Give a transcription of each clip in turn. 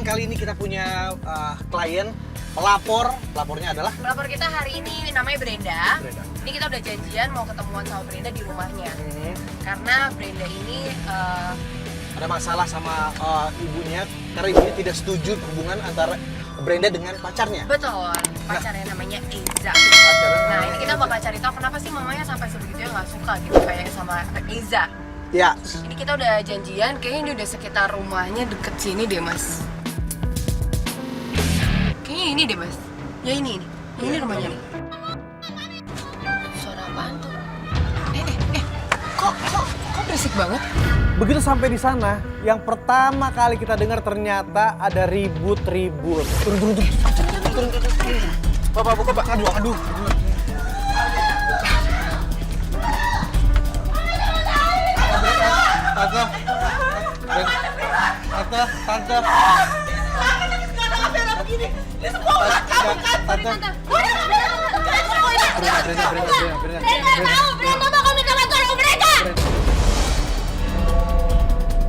kali ini kita punya klien pelapornya adalah pelapor kita hari ini namanya Brenda. Ini kita udah janjian mau ketemuan sama Brenda di rumahnya. Karena Brenda ini ada masalah sama ibunya karena ibunya tidak setuju hubungan antara Brenda dengan pacarnya. betul, pacarnya namanya Eza. Nah, ini kita bakal cari tahu kenapa sih mamanya sampai sebegitunya nggak suka gitu kayak sama Eza. Ya. Ini kita udah janjian, kayaknya ini udah sekitar rumahnya deket sini deh, Mas. Kayaknya ini deh, Mas. Ya ini. Ini rumahnya nih. Suara apaan tuh? Kok berisik banget? Begitu sampai di sana, yang pertama kali kita dengar ternyata ada ribut-ribut. Turun. Bapak, buka, Pak. Aduh. Tante.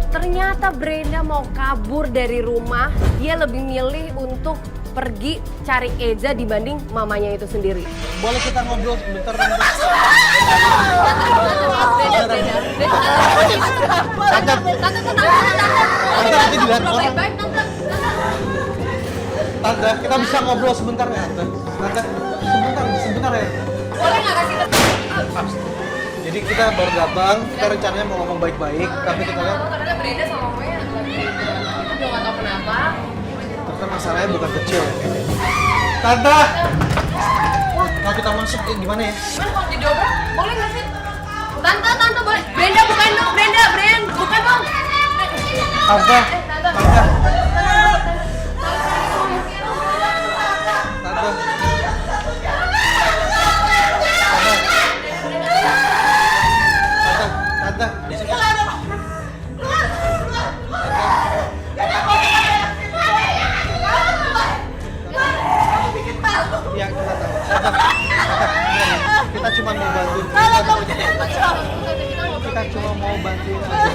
Ternyata Brenda mau kabur dari rumah, dia lebih milih untuk pergi cari Eza dibanding mamanya itu sendiri. Boleh kita ngobrol sebentar, Tante? Tante, kita bisa ngobrol sebentar ya, Tante? Sebentar ya. Boleh nggak kasih Jadi kita baru datang, kita rencananya mau ngomong baik-baik, tapi kita lihat karena Brenda sama mamanya lagi itu juga nggak tahu kenapa. ternyata masalahnya bukan kecil ya. Tante! Kalau kita masuk gimana ya? Gimana kalau didobrak? Boleh nggak sih? Tante boleh. Brenda bukain dong, Brenda bukain dong. Tante. Ya, kita tahu. Kita cuma mau bantuin. Kita cuma mau bantuin aja.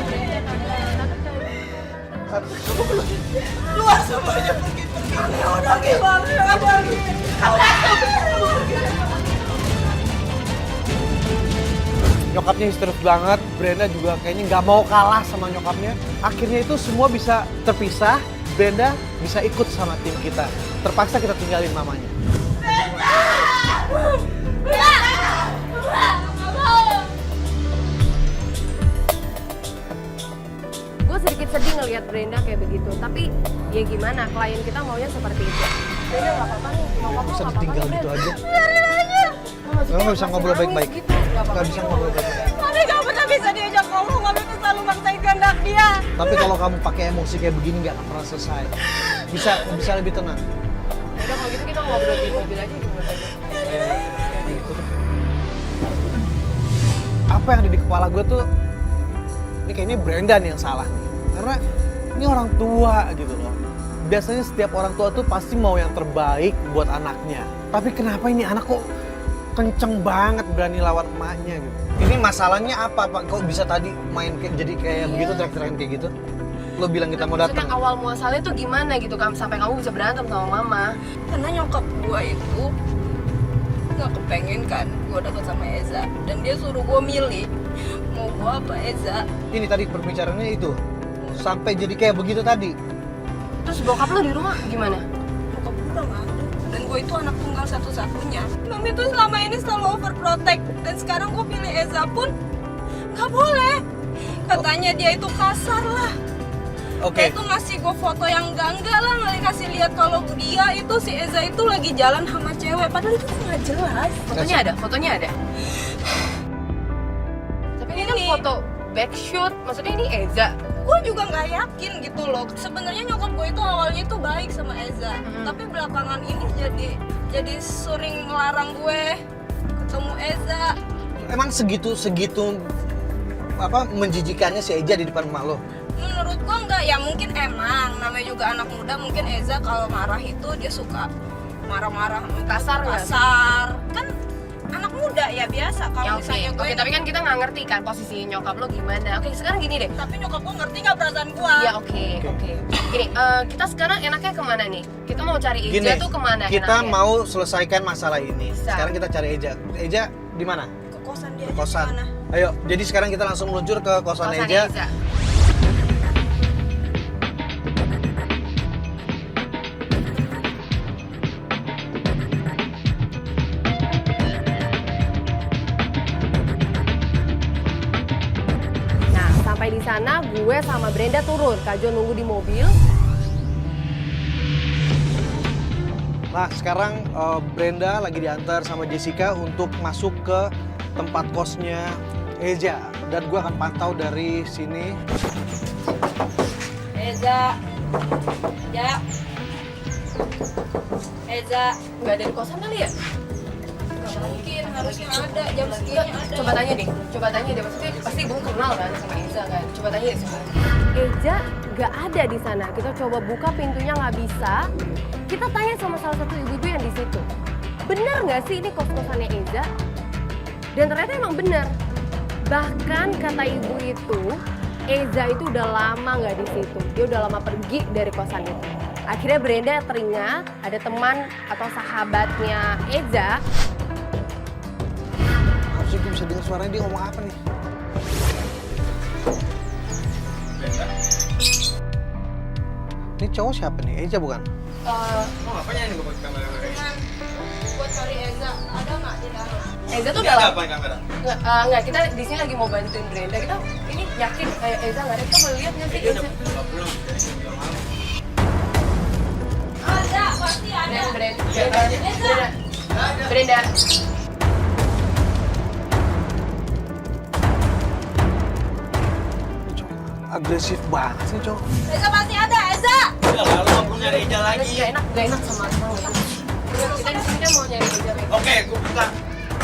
Luar semuanya pergi. Udah gimana? Nyokapnya histeris banget, Brenda juga kayaknya nggak mau kalah sama nyokapnya. Akhirnya itu semua bisa terpisah, Brenda bisa ikut sama tim kita. Terpaksa kita tinggalin mamanya. Gue sedikit sedih ngelihat Brenda kayak begitu, tapi ya gimana, klien kita maunya seperti itu. Brenda nggak apa-apa nih, nyokap lo Bisa nggak apa-apa. ditinggal gitu aja. Maksudnya Nggak bisa ngobrol masih baik-baik. nangis gitu, Nggak bisa ngobrol baik-baik. Mami gak pernah bisa diajak ngomong, Mami tuh selalu maksain kehendak dia. Tapi kalau kamu pakai emosi kayak begini nggak akan pernah selesai. Bisa lebih tenang. Udah kalau gitu kita ngobrol di mobil aja gimana aja. Apa yang ada di kepala gue tuh, ini kayaknya Brenda nih yang salah nih. Karena ini orang tua gitu loh. Biasanya setiap orang tua tuh pasti mau yang terbaik buat anaknya. Tapi kenapa ini anak kok kenceng banget berani lawan emaknya gitu. Ini masalahnya apa Pak? Kok bisa tadi main jadi kayak begitu, teriak-teriakan kayak gitu? Lo bilang kita mau datang. Maksudnya awal muasalnya tuh gimana gitu kan sampai kamu bisa berantem sama mama? Karena nyokap gua itu gak kepengen kan gua deket sama Eza. Dan dia suruh gua milih mau gua apa Eza. Ini tadi perbicaraannya itu. Sampai jadi kayak begitu tadi. Terus bokap lo di rumah gimana? Nyokap gua udah gak ada. Dan gua itu anak tunggal satu-satunya. Mami tuh selama ini selalu overprotect. Dan sekarang gua pilih Eza pun gak boleh. Katanya dia itu kasar lah. Oke. Dia tuh ngasih gue foto yang enggak lah, ngasih lihat kalau dia itu si Eza itu lagi jalan sama cewek, padahal itu nggak jelas. Fotonya ada. Tapi ini kan foto backshoot, maksudnya ini Eza. Gue juga nggak yakin gitu loh. Sebenarnya nyokap gue itu awalnya itu baik sama Eza, tapi belakangan ini jadi sering ngelarang gue ketemu Eza. Emang segitu apa menjijikannya si Eja di depan emak lo? Menurut gua enggak, ya mungkin emang namanya juga anak muda, mungkin Eza kalau marah itu dia suka marah-marah Kasar nggak? kasar kan anak muda ya biasa Ya kalau oke, misalnya gue. tapi kan kita nggak ngerti kan posisi nyokap lo gimana. Oke, sekarang gini deh. Tapi nyokap gue ngerti nggak perasaan gue? Ya oke. Gini, kita sekarang enaknya kemana nih? Kita mau cari Eja Gini, tuh kemana kita enaknya? mau selesaikan masalah ini. Bisa. Sekarang kita cari Eja. Eja di mana? Ke kosan dia Ke aja kosan. gimana? Ayo, jadi sekarang kita langsung meluncur ke kosan Kosan Eja. Eza. Nah, sampai di sana gue sama Brenda turun. Kak Jo nunggu di mobil. Nah, sekarang Brenda lagi diantar sama Jessica untuk masuk ke tempat kosnya Eja. Dan gue akan pantau dari sini. Eza, ya. Eza, Nggak ada di kosan kali ya? nggak mungkin harusnya ada jam segini ada. Coba tanya deh, maksudnya pasti gue kenal kan sama Eza kan. Coba tanya deh sebenarnya. Eja nggak ada di sana. Kita coba buka pintunya nggak bisa. Kita tanya sama salah satu ibu-ibu yang di situ. Benar nggak sih ini kos-kosannya Eza? Dan ternyata emang benar. Bahkan kata ibu itu, Eza itu udah lama nggak di situ. Dia udah lama pergi dari kosan itu. Akhirnya Brenda teringat ada teman atau sahabatnya Eza. Harusnya gue bisa dengar suaranya dia ngomong apa nih. Ini cowok siapa nih? Eja bukan? Mau ngapain ini gue pakai kamera? Buat cari Eza, ada nggak di dalam? Eza tuh Ini udah ada lama. apa kamera? Enggak, kita di sini lagi mau bantuin Brenda. Kita ini yakin kayak Eza nggak ada. Kita boleh lihat nggak sih Dia Eza? udah pulang dari jam malam. Ada, pasti ada. Brenda. Agresif banget sih cowok. Eza pasti ada, Eza. Udah lah, lu nggak perlu nyari Eja lagi. Gak enak sama kamu. Kita di sini kan mau nyari Eza. Oke, gue buka.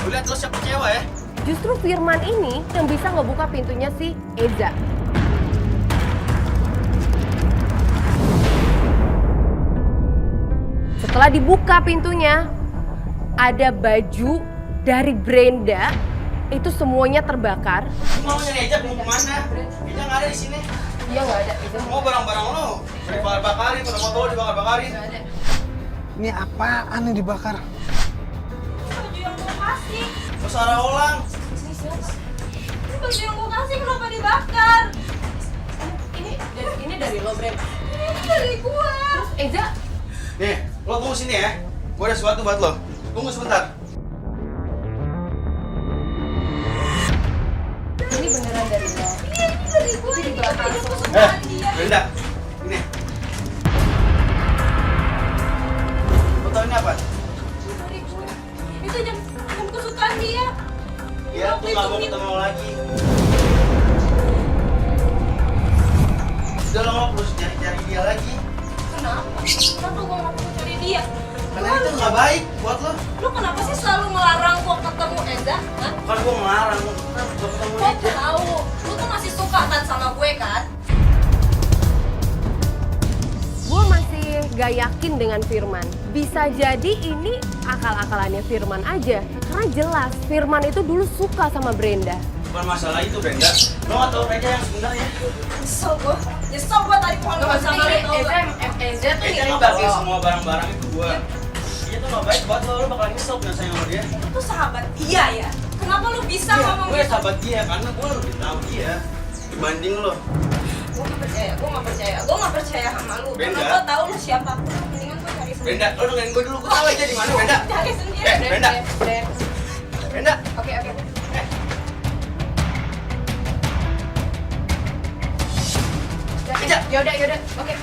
Lu lihat lo siapa cewek ya? Justru Firman ini yang bisa ngebuka pintunya si Eza. Setelah dibuka pintunya, ada baju dari Brenda. Itu semuanya terbakar. Lu mau nyari Eja mau kemana? Eja nggak ada di sini. Iya nggak ada. Eza Mau barang-barang lo dibakar-bakarin, udah motor lo dibakar-bakarin. nggak ada. Ini apaan yang dibakar? Baju yang gue kasih. Lo salah ulang. Ini baju yang gue kasih kenapa dibakar? Ini dari lo, Brenda. Ini dari gue. Eza, Nih, lo tunggu sini ya. Gue ada sesuatu buat lo. Tunggu sebentar. ini beneran dari lo. Iya, ini dari gue. Ini dibakar baju semua. kesukaan dia. Brenda, ini. Lo tau ini apa? Ini dari gue. Itu jam kesukaan dia. Dia tuh nggak mau ketemu lo lagi. Udah lo nggak perlu cari dia lagi. Kenapa? Kenapa gue nggak perlu cari dia? Karena itu nggak baik buat lo. Lu kenapa sih selalu ngelarang gue ketemu Eza? Hah? Bukan gue ngelarang lo ketemu Gue Eja. tahu, lu tuh masih suka kan sama gue kan? Gue masih gak yakin dengan Firman. Bisa jadi ini akal-akalannya Firman aja. Karena jelas Firman itu dulu suka sama Brenda. Bukan masalah itu, Brenda. Lo nggak tahu Eja yang sebenarnya. Nyesel gue tadi mau ngomong sama lu tau gak? Eza tuh Eja ngirim nggak beli lo. semua barang-barang itu gua. Dia tuh nggak baik buat lo. Lo bakalan nyesel punya sayang sama dia. Lu tuh sahabat dia ya? Kenapa lu bisa Iya, ngomong gue gitu? sahabat dia karena gue lebih tahu dia dibanding lo. Gue gak percaya sama lu. Brenda. Karena gue tahu lu siapa. Mendingan gue cari sendiri. Brenda, lo dengerin gue dulu. Gue tahu aja di mana, Brenda. Cari sendiri. Brenda. Brenda. Oke. Eja. Yaudah. Oke.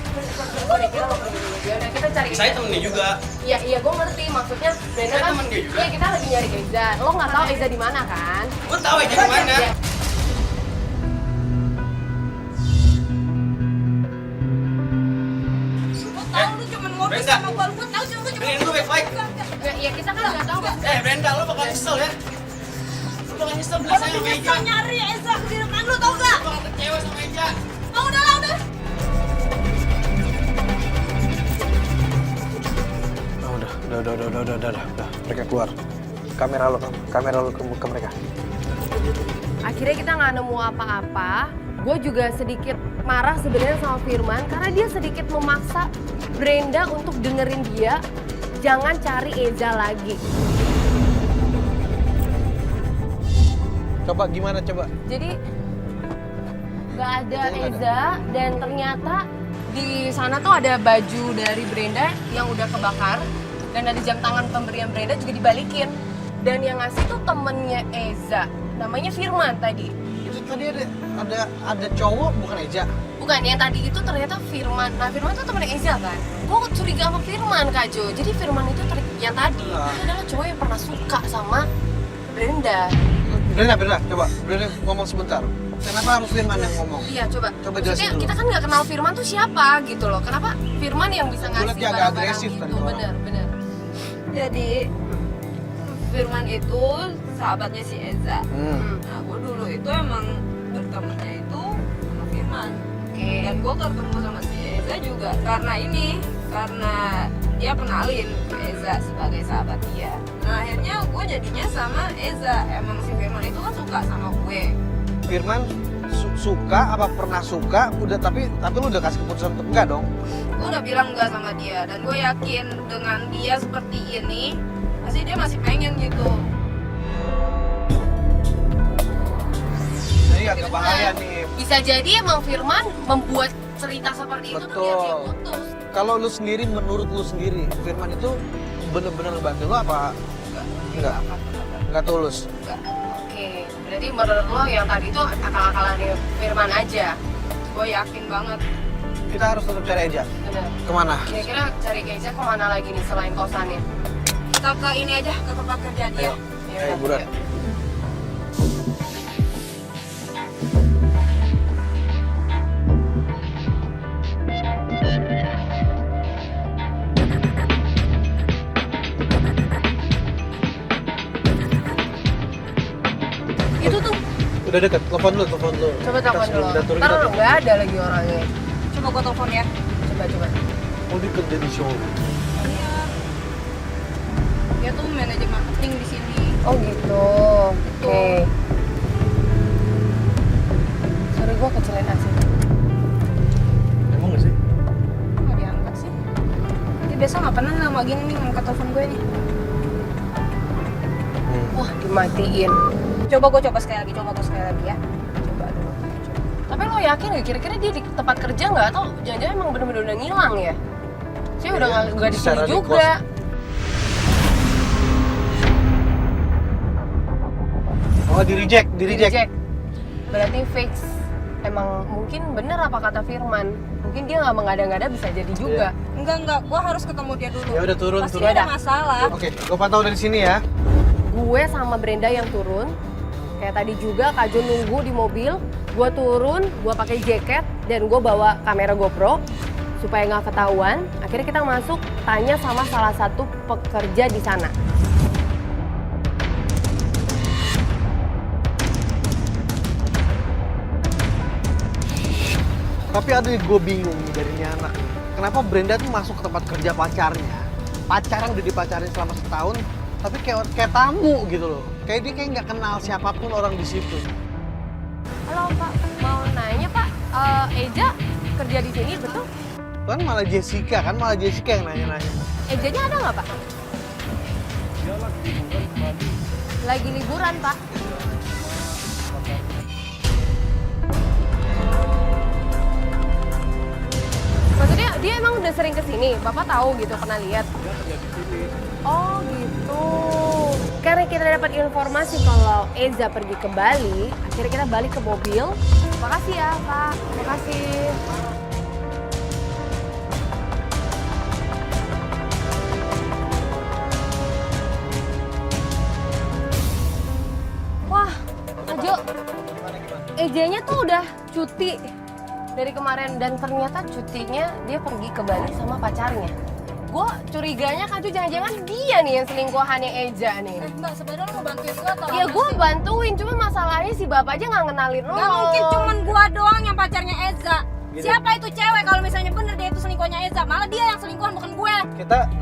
Kita mau pergi dulu. Yaudah, kita cari Saya Eza. temennya juga. Iya, gue ngerti. Maksudnya Brenda Saya kan. temen dia juga. Iya, kita lagi nyari Eza. Lo nggak tahu Eza di mana kan? Gue tahu Eja di mana. Iya. Gue tahu lu cuma ngomong Brenda. sama gue. Gue tahu cuma Dengerin gue baik-baik. Iya, kita kan nggak tahu. Brenda, lo bakal nyesel ya. Lo bakal nyesel Gue belas sayang tuh sama Eja. nyesel nyari Eza di depan lu tau gak? Lo bakal kecewa sama Eja. Oh udah lah udah. Oh, udah. Mereka keluar. kamera lo ke mereka. Akhirnya kita nggak nemu apa-apa. Gue juga sedikit marah sebenarnya sama Firman karena dia sedikit memaksa Brenda untuk dengerin dia, jangan cari Eza lagi. Coba gimana coba? Jadi nggak ada Eza dan ternyata di sana tuh ada baju dari Brenda yang udah kebakar dan ada jam tangan pemberian Brenda juga dibalikin. Dan yang ngasih tuh temennya Eza, namanya Firman tadi. Itu tadi ada cowok bukan Eza? Bukan, yang tadi itu ternyata Firman. Nah, Firman itu temennya Eza kan? Gue curiga sama Firman, Kak Jo. Jadi Firman itu yang tadi itu adalah cowok yang pernah suka sama Brenda. Brenda, coba. Brenda ngomong sebentar. Kenapa harus Firman yang ngomong? Iya, coba. Coba Maksudnya jelasin dulu. kita kan nggak kenal Firman tuh siapa gitu loh. Kenapa Firman yang bisa ngasih Dia agak barang-barang agresif gitu? tadi orang. Bener. Jadi Firman itu sahabatnya si Eza. Nah, gue dulu itu emang bertemannya itu sama Firman. Oke. Dan gue ketemu sama si Eza juga karena dia kenalin ke Eza sebagai sahabat dia. Nah, akhirnya gue jadinya sama Eza. Emang si Firman itu kan suka sama gue. Firman suka apa pernah suka? Udah tapi lu udah kasih keputusan untuk enggak dong? Gue udah bilang enggak sama dia dan gue yakin dengan dia seperti ini pasti dia masih pengen gitu. Jadi agak bahaya nih. Bisa jadi emang Firman membuat cerita seperti itu tuh biar dia Betul. putus. Kalau lu sendiri, menurut lu sendiri, Firman itu bener-bener ngebantu lu apa? Enggak tulus. Oke, berarti menurut lo yang tadi tuh akal-akalannya Firman aja. Gue yakin banget. Kita harus tetap cari Eja. Bener. Kemana? Kira-kira cari Eza kemana lagi nih selain kosannya? Kita ke ini aja, ke tempat kerja dia. Ayo. Ayo, buruan. yuk. Itu tuh, Udah deket, telepon lu. coba telepon Kita dulu. sebelum turun, Ntar kita nggak ada lagi orangnya. Coba gue telepon ya. Coba. Oh, dia kerja di showroom. Iya. Dia tuh manajer marketing di sini. Oh gitu. Oke. Sorry gua kecilin asik. Emang nggak sih? Nggak diangkat sih. Dia biasa nggak pernah lama gini nih ngangkat telepon gue nih. Wah, dimatiin. Coba sekali lagi ya. Coba dulu. Tapi lo yakin gak kira-kira dia di tempat kerja nggak atau jangan-jangan emang bener-bener udah ngilang ya? Saya udah nggak di sini secara di juga. Oh, di reject. Di-reject. Berarti fix. Emang mungkin bener apa kata Firman? Mungkin dia nggak mengada-ngada bisa jadi juga. Enggak, gue harus ketemu dia dulu. Ya udah turun. Pasti dia ada masalah. Oke, gua pantau dari sini ya. Gue sama Brenda yang turun. Kayak tadi juga Kak Jo nunggu di mobil. Gue turun, gue pakai jaket dan gue bawa kamera GoPro supaya nggak ketahuan. Akhirnya kita masuk, tanya sama salah satu pekerja di sana. Tapi ada yang gue bingung dari ini anak. Kenapa Brenda tuh masuk ke tempat kerja pacarnya? Pacaran udah dipacarin selama setahun, tapi kayak tamu gitu loh. Kayak dia kayak nggak kenal siapapun orang di situ. Halo Pak, mau nanya Pak, Eja kerja di sini betul? Kan malah Jessica yang nanya-nanya. Ejanya ada nggak Pak? Lagi liburan Pak. Maksudnya dia emang udah sering kesini, Bapak tahu gitu, pernah lihat? Oh gitu. Karena kita dapat informasi kalau Eza pergi ke Bali, akhirnya kita balik ke mobil. Makasih ya Pak, makasih. Wah, Ajo, Ejanya tuh udah cuti dari kemarin dan ternyata cutinya dia pergi ke Bali sama pacarnya. Gue curiganya kan tuh jangan-jangan dia nih yang selingkuhannya Eja nih. Enggak, sebenarnya lo bantuin gue atau Ya gue bantuin, cuma masalahnya si bapak aja nggak ngenalin lo. Gak mungkin cuman gua doang yang pacarnya Eza. Siapa itu cewek kalau misalnya bener dia itu selingkuhnya Eza? Malah dia yang selingkuhan bukan gue.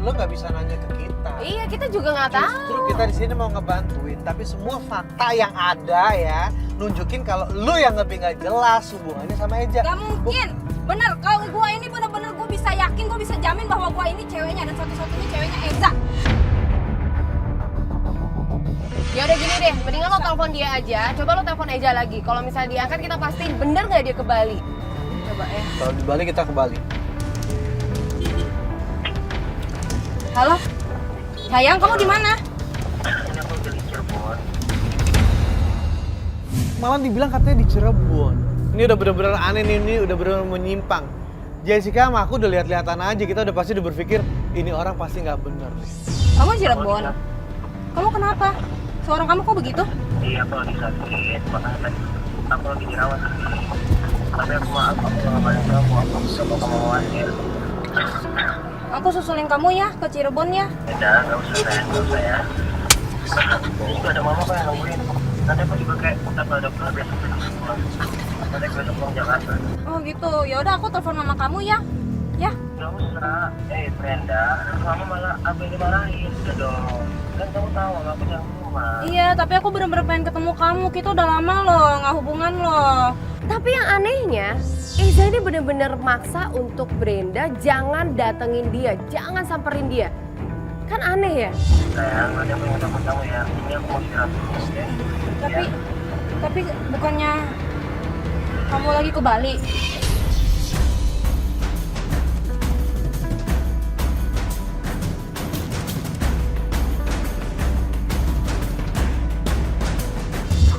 Lo nggak bisa nanya ke kita. Iya, kita juga nggak tahu. Justru kita di sini mau ngebantuin, tapi semua fakta yang ada ya nunjukin kalau lu yang lebih nggak jelas hubungannya sama Eja. Gak mungkin. Bener, kalau gua ini bener-bener gua bisa yakin, gua bisa jamin bahwa gua ini ceweknya dan satu-satunya ceweknya Eza. Ya udah gini deh, mendingan lo telepon dia aja. Coba lo telepon Eja lagi. Kalau misalnya diangkat, kita pastiin bener nggak dia ke Bali. Coba ya. Kalau di Bali kita ke Bali. Halo? Sayang, kamu di mana? Malah dibilang katanya di Cirebon. Ini udah bener-bener aneh nih, ini udah bener-bener menyimpang. Jessica sama aku udah lihat-lihatan aja, kita udah pasti udah berpikir ini orang pasti nggak bener nih. Kamu Cirebon? Kamu kenapa? Suara kamu kok begitu? Iya, aku lagi sakit, makanya tadi aku lagi dirawat. Tapi aku maaf, aku gak balik kamu, aku sama kamu khawatir. Aku susulin kamu ya ke Cirebon ya. Udah, gak usah sayang, gak usah ya. Ini juga ada mama kok yang nungguin. Nanti aku juga kayak udah dokter besok pulang. Nanti aku besok pulang Jakarta. Oh gitu. Ya udah aku telepon mama kamu ya. Ya. Gak usah. Brenda, kamu malah apa yang dimarahin? Udah dong. Kan kamu tahu aku jangan rumah. Iya, tapi aku bener-bener pengen ketemu kamu. Kita udah lama loh, nggak hubungan loh. Tapi yang anehnya, Eza ini bener-bener maksa untuk Brenda jangan datengin dia, jangan samperin dia. Kan aneh ya? Sayang, nanti aku yang telepon kamu ya. Ini aku mau istirahat dulu, oke? Tapi bukannya kamu lagi ke Bali?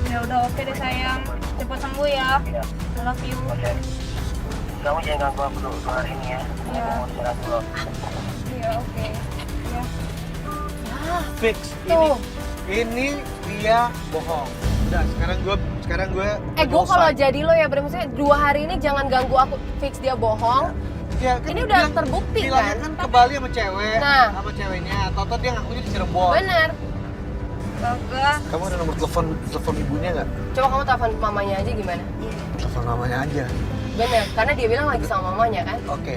Ya udah oke deh sayang. Cepat sembuh ya. Iya. I love you. Oke. Kamu jangan ganggu aku dulu hari ini ya. Iya. Aku mau istirahat dulu. Iya oke. Ya. Fix. Tuh. Ini dia bohong. Udah, sekarang gue Gue kalau jadi lo ya, maksudnya 2 hari ini jangan ganggu aku, fix dia bohong. Ya, kan Ini dia udah bilang- terbukti bilangnya kan? kan ke Bali sama cewek, Nah. sama ceweknya. Toto dia ngakunya di Cirebon. Bener. Kagak. Kamu ada nomor telepon ibunya nggak? Coba kamu telepon mamanya aja gimana? Telepon namanya aja. Bener, karena dia bilang lagi sama mamanya kan? Oke.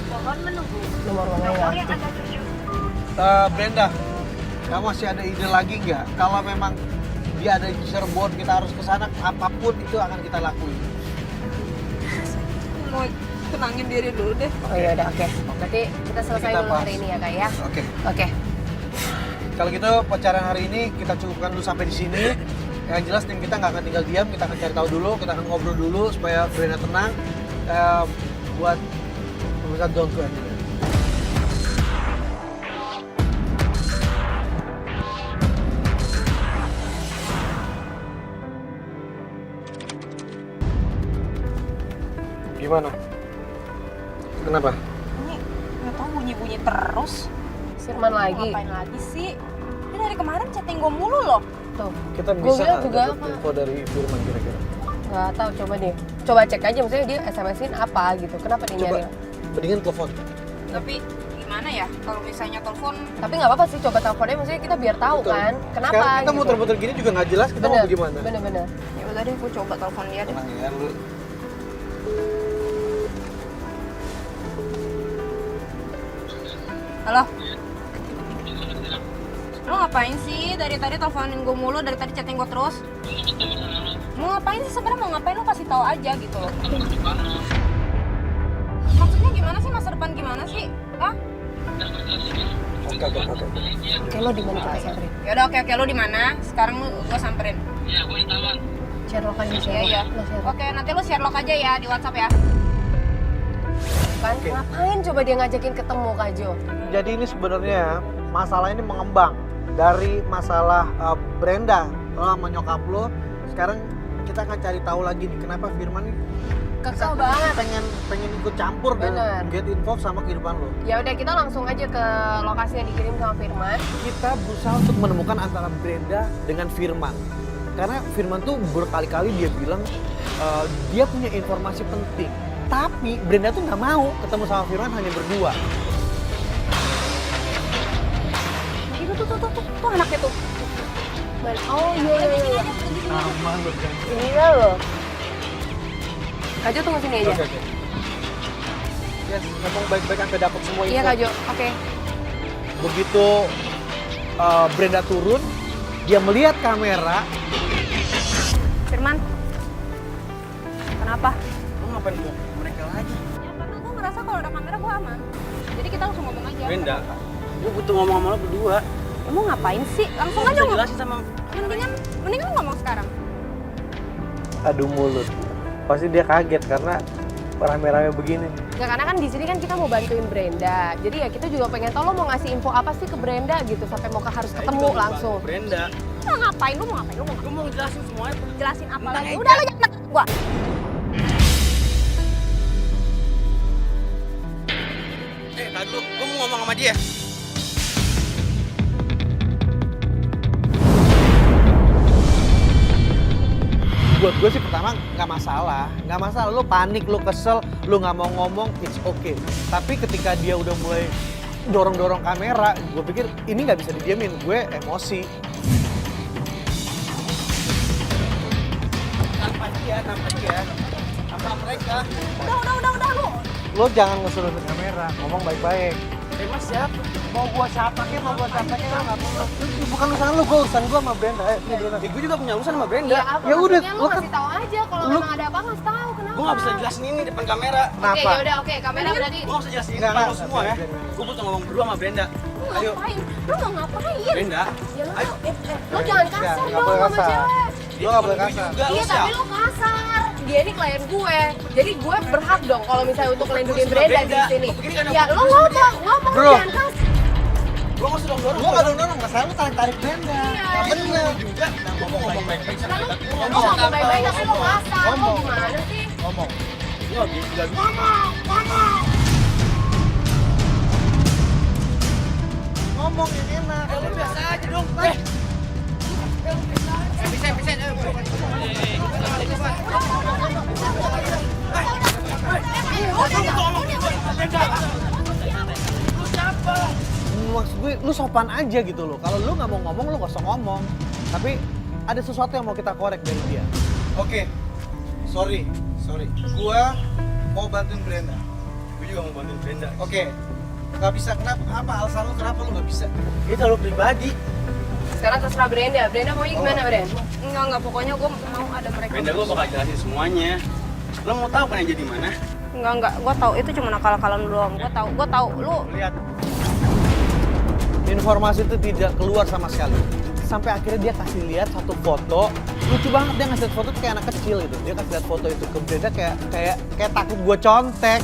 Mohon menunggu. Nomor mamanya nggak aktif. Brenda, kamu masih ada ide lagi nggak? Kalau memang dia ada di Cirebon, kita harus ke sana. Apapun itu akan kita lakuin. Mau tenangin diri dulu deh. Oh iya udah oke. Berarti kita selesai Kita dulu bahas. hari ini ya kak ya? Oke. Oke. Kalau gitu pacaran hari ini kita cukupkan dulu sampai di sini. Yang jelas tim kita nggak akan tinggal diam, kita akan cari tahu dulu, kita akan ngobrol dulu supaya Brenda tenang. Buat pemirsa Don't Go Anywhere. Gimana? Kenapa? Ini nggak tahu bunyi-bunyi terus. Firman lagi. Ngapain lagi sih? Dia dari kemarin chatting gue mulu loh. Tuh. Kita Gua bisa bilang nggak juga dapat apa? info dari Firman kira-kira? Nggak tahu, coba deh. Coba cek aja, maksudnya dia SMS-in apa gitu. Kenapa dia Coba, nyari? mendingan telepon. Tapi gimana ya kalau misalnya telepon? Tapi nggak apa-apa sih, coba teleponnya, maksudnya kita biar tahu Betul. kan. Kenapa Sekarang kita gitu. muter-muter gini juga nggak jelas kita mau gimana. Bener-bener. Ya udah deh, gue coba telepon dia deh. Tenang ya, lu. Halo. Lo ngapain sih? Dari tadi teleponin gue mulu, dari tadi chatting gue terus. Mau ngapain sih sebenarnya? Mau ngapain lo kasih tahu aja gitu loh. Maksudnya gimana sih, masa depan gimana sih? Hah? Oke. Oke, lo di mana kita samperin? Ya udah oke lo di mana? Sekarang gue samperin. Share lokasi, Iya share. iya. Lo share. Oke, nanti lo share log aja ya di WhatsApp ya. Kan, Oke. ngapain coba dia ngajakin ketemu Kak Jo? Jadi ini sebenarnya masalah ini mengembang dari masalah Brenda lo sama nyokap lo. Sekarang kita akan cari tahu lagi nih kenapa Firman nih Kekeh banget. pengen ikut campur dan Bener. get involved sama kehidupan lo. Ya udah, kita langsung aja ke lokasi yang dikirim sama Firman. Kita berusaha untuk menemukan antara Brenda dengan Firman. Karena Firman tuh berkali-kali dia bilang dia punya informasi penting. Tapi Brenda tuh nggak mau ketemu sama Firman hanya berdua. Itu tuh anaknya tuh. Oh iya. Aman loh kan. Ini loh. Kak Jo tunggu sini aja. Oke. Yes, ngomong baik-baik sampai dapat semua info. Iya Kak Jo, oke. Begitu Brenda turun, dia melihat kamera. Firman, kenapa? Lu ngapain bawa mereka lagi? Ya karena gue ngerasa kalau ada kamera gue aman. Jadi kita langsung ngomong aja. Brenda, gue butuh ngomong sama lo berdua. Emang ngapain sih? Langsung aja Bisa ngomong. jelasin sama Mendingan lu ngomong sekarang. Adu mulut. Pasti dia kaget karena rame-rame begini. Ya karena kan di sini kan kita mau bantuin Brenda. Jadi ya kita juga pengen tahu lo mau ngasih info apa sih ke Brenda gitu sampai mau harus ketemu langsung. Brenda, Lu mau ngapain? Lu mau ngapain? Lu mau gue mau jelasin semuanya. jelasin apa Tentang lagi? Eja. Udah lu jangan deket gua. Tadi lu, gue mau ngomong sama dia. Buat gue sih pertama nggak masalah, lo panik, lo kesel, lo nggak mau ngomong, it's okay. Tapi ketika dia udah mulai dorong-dorong kamera, gue pikir ini nggak bisa didiemin, gue emosi. Tanpa dia, tanpa mereka. Udah lu. Lo jangan ngesuruh ke kamera, ngomong baik-baik. Mas siapa? Mau gue siapa kek, lo nggak perlu. Bukan urusan lo, urusan gue sama Brenda. Ini Brenda. Gue juga punya urusan sama Ya Brenda. apa Ya udah, maksudnya lo lo kan- kasih tahu aja kalau lo- memang ada apa ngasih tahu kenapa. Gue gak bisa jelasin ini depan kamera. Oke, Kenapa? yaudah oke, kamera berarti. Gue gak bisa jelasin ini Enggak, depan lo enggak, semua ya. biarin. Gue butuh ngomong berdua sama Brenda. Lu Ayo, ngapain? Lu mau ngapain? Brenda. Ya lo, Ayo. lo jangan kasar Ya, nggak dong boleh sama kasar. cewek. Lo nggak boleh Gue kasar. juga, Iya lo tapi siapa? lo kasar. Dia ini klien gue, jadi gue berhak dong kalau misalnya untuk melindungi sama Brenda di Brenda. sini. Lo pikir kan Ya aku lo sama dia? ngomong Bro. jangan kasar. Gue gak usah dorong-dorong. Lo nggak dorong-dorong, masalah lo tarik-tarik Brenda. Iya. Nggak bener. juga. Nah, ngomong baik-baik sama Lalu Brenda. lo ngomong baik-baik tapi lo kasar. Lo Ngomong. gimana sih? Ngomong. Lo gila. Ngomong yang enak. Lo biasa aja dong. Maksud gue, lu sopan aja gitu loh. Kalau lu nggak mau ngomong, lu nggak usah ngomong. Tapi ada sesuatu yang mau kita korek dari dia. Oke, sorry. Gua mau bantuin Brenda. Gue juga mau bantuin Brenda. Oke, nggak bisa. Kenapa? Apa alasan lu? Kenapa lu nggak bisa? Itu lo pribadi. Sekarang terserah Brenda. Brenda maunya gimana Brenda? Enggak, pokoknya gue mau ada mereka. Brenda gue bakal jelasin semuanya. Lo mau tahu kan yang jadi mana? Enggak, gue tahu itu cuma akal-akalan lu doang. Gue tahu lu. Lihat. Informasi itu tidak keluar sama sekali. Sampai akhirnya dia kasih lihat satu foto. Lucu banget dia ngasih lihat foto tuh kayak anak kecil gitu. Dia kasih lihat foto itu ke Brenda kayak takut gue contek.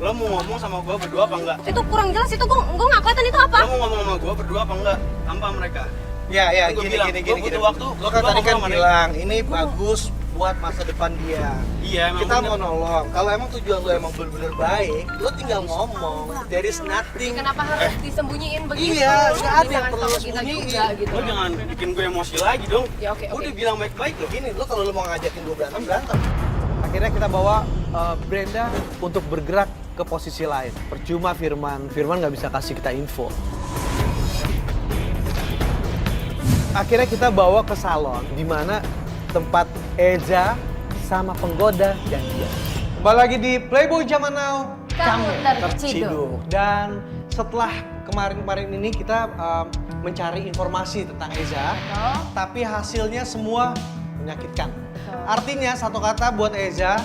Lo mau ngomong sama gue berdua apa enggak? Itu kurang jelas itu gue nggak kelihatan itu apa. Lo mau ngomong sama gue berdua apa enggak? Tanpa mereka. Ya, Kan gua bilang, gua butuh waktu. Lo kan Gua tadi kan ngomong sama bilang ini bagus buat masa depan dia. Iya, emang Kita bener. mau nolong. Kalau emang tujuan lo emang bener-bener baik, lo tinggal ngomong. There is nothing. Kenapa harus disembunyiin begitu? Iya, nggak ada yang Jangan perlu sama kita sembunyiin. juga gitu. Lo jangan bikin gue emosi lagi dong. Ya oke Gue oke. udah bilang baik-baik lo. Gini, lo kalau lo mau ngajakin gue berantem. Akhirnya kita bawa Brenda untuk bergerak ke posisi lain. Percuma Firman nggak bisa kasih kita info. Akhirnya kita bawa ke salon, di mana tempat Eza sama penggoda janjian. Kembali lagi di Playboy Zaman Now. Kamu terciduk. Dan setelah kemarin-kemarin ini kita mencari informasi tentang Eza, Betul. tapi hasilnya semua menyakitkan. Artinya satu kata buat Eza,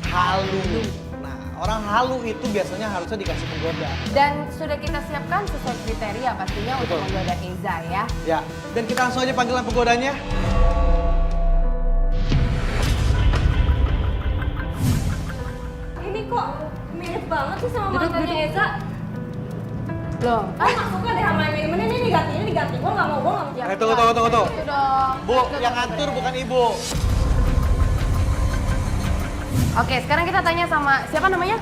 halu. Nah, orang halu itu biasanya harusnya dikasih penggoda. Dan sudah kita siapkan sesuai kriteria pastinya untuk Betul. menggoda Eza ya. Ya, dan kita langsung aja panggilan penggodanya. Ini kok mirip banget sih sama mantannya Eza. Loh, Kan nggak suka deh sama yang ini diganti. Gue nggak mau. Tunggu. itu dong. Bu, yang ngatur bukan ibu. Oke, sekarang kita tanya sama siapa namanya?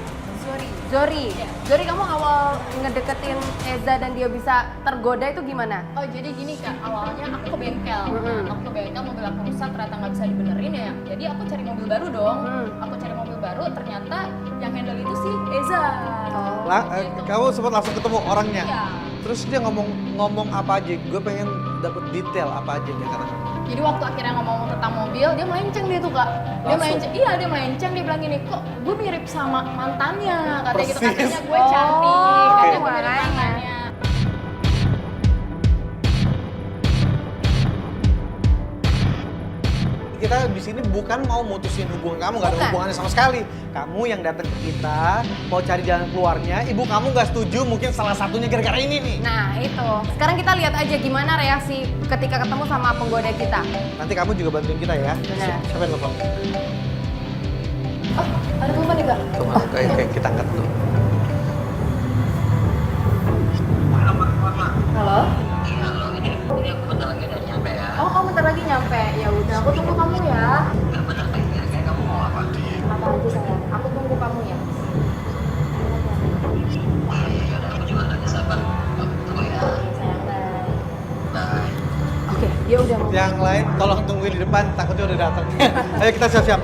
Zori. Zori, kamu awal ngedeketin Eza dan dia bisa tergoda itu gimana? Oh jadi gini kak, awalnya aku ke bengkel, Mm-mm. aku ke bengkel mobil aku rusak ternyata nggak bisa dibenerin ya, jadi aku cari mobil baru dong, aku cari mobil baru ternyata yang handle itu si Eza. Gitu. Kamu sempat langsung ketemu orangnya. Iya. Terus dia ngomong apa aja? Gue pengen dapet detail apa aja dia katakan. Jadi waktu akhirnya ngomong tentang mobil, dia melenceng dia tuh kak. Dia melenceng, iya dia melenceng, dia bilang gini, kok gue mirip sama mantannya, katanya gitu, Persis. katanya gue cantik, katanya gue mirip makanya. mantannya. Kita di sini bukan mau mutusin hubungan kamu, nggak ada Bukan. hubungannya sama sekali. Kamu yang datang ke kita, mau cari jalan keluarnya, ibu kamu nggak setuju, mungkin salah satunya gara-gara ini nih. Nah itu, sekarang kita lihat aja gimana reaksi ketika ketemu sama penggoda kita. Nanti kamu juga bantuin kita ya. Benar. Siapa yang telepon? Oh, ada telepon nih kak? Coba, kayak kita angkat dulu. Halo? Ini aku bentar lagi udah nyampe ya. Oh, kamu bentar lagi nyampe. Ya udah, aku tunggu kamu ya. Bentar lagi, kira-kira kamu mau apa? Apa aja sayang? Aku tunggu kamu ya. Ya udah, aku juga lagi sabar. Tunggu ya. Sayang, bye. Bye. Oke, ya udah. Yang lain tolong tungguin di depan, takutnya udah datang. Ayo kita siap-siap.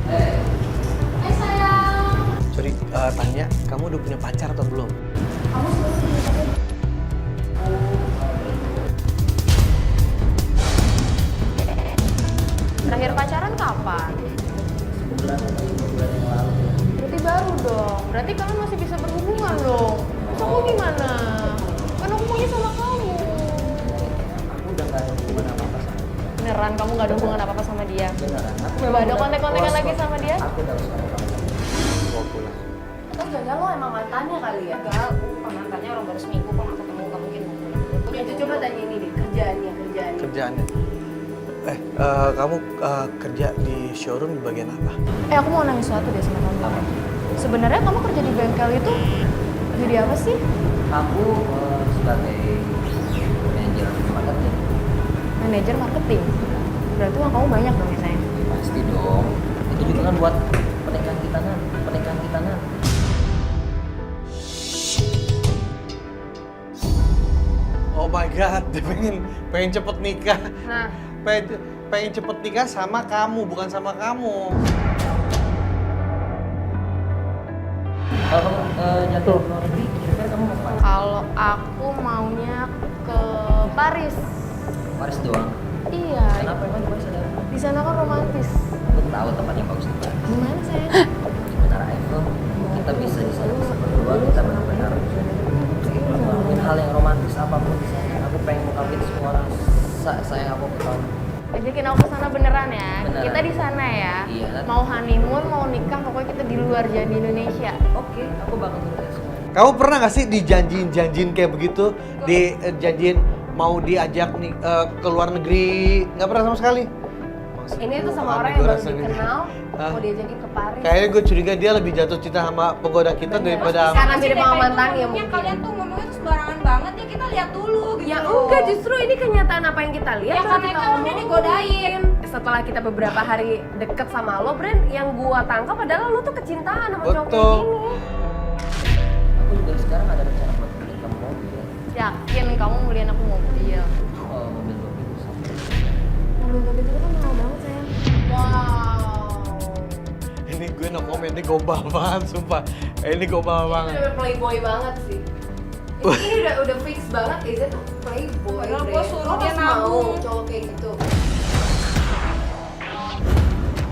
Hai sayang. Sorry, tanya, kamu udah punya pacar atau belum? Kamu sudah Terakhir pacaran kapan? Bulan yang lalu. Berarti baru dong. Berarti kalian masih bisa berhubungan dong. Terus aku gimana? Kan aku maunya sama kamu. Aku udah gak ada hubungan apa-apa sama dia. Beneran kamu gak ada hubungan apa-apa sama dia? Beneran. Aku Coba ada kontak-kontakan lagi sama dia? Aku udah harus kamu sama dia. Bawa pulang. Atau jangan lo emang mantannya kali ya? Enggak, aku bukan mantannya, orang baru seminggu kok gak ketemu, gak mungkin mau pulang. Coba tanya ini deh, kerjaannya. Kerjaannya. Kamu kerja di showroom di bagian apa? Aku mau nanya sesuatu deh sama kamu. Sebenarnya kamu kerja di bengkel itu jadi apa sih? Aku sebagai manajer marketing. Manajer marketing. Berarti uang kamu banyak dong ya sayang? Pasti dong. Itu juga kan buat pernikahan kita nanti. Oh my god, dia pengen cepet nikah. Nah, Pengen cepet nikah sama kamu, bukan sama kamu. Kalau kamu jatuh ke luar negeri, kira-kira kamu mau kemana? kalau aku maunya ke Paris. Paris doang. Iya, Kenapa emang di Paris ada? di sana kan romantis. Aku tahu tempat yang bagus di Paris. Gimana sayang? Di Menara Eiffel, kita bisa di sana berdua, kita benar-benar ngelakuin hal yang romantis apapun di sana. Aku pengen ngungkapin semua rasa sayang aku ke kamu. Ajakin aku ke sana beneran ya. Beneran. Kita di sana ya. Iya. Mau honeymoon, mau nikah, pokoknya kita di luar, jangan di Indonesia. Oke, aku bakal turutin semua. Kamu pernah gak sih dijanjiin kayak begitu? Dijanjiin mau diajak nih ke luar negeri? Nggak pernah sama sekali? Ini tuh sama orang yang baru dikenal, mau diajakin ke Paris. Kayaknya gue curiga dia lebih jatuh cinta sama penggoda kita daripada... Karena mirip sama mantannya Ya mungkin. kalian tuh ngomongnya tuh sembarangan banget ya, kita lihat dulu gitu. Ya enggak, justru ini kenyataan apa yang kita lihat. Ya baru karena kita itu dia omongin. digodain. Setelah kita beberapa hari deket sama lo, Bren, yang gua tangkap adalah lo tuh kecintaan sama cowok kayak Betul. gini. Aku juga sekarang ada rencana buat beliin kamu mobil. Yakin kamu mau beliin aku mobil? Oh, mobil 2000 Mobil itu kan mahal banget sayang. Wow. Ini gue no comment, ini gobal banget sumpah. Ini gobal Ini banget. udah playboy banget sih. Ini udah fix banget, Izzy tuh playboy. Padahal Bren. gua suruh Lo dia pasti mau nabung. cowok kayak gitu.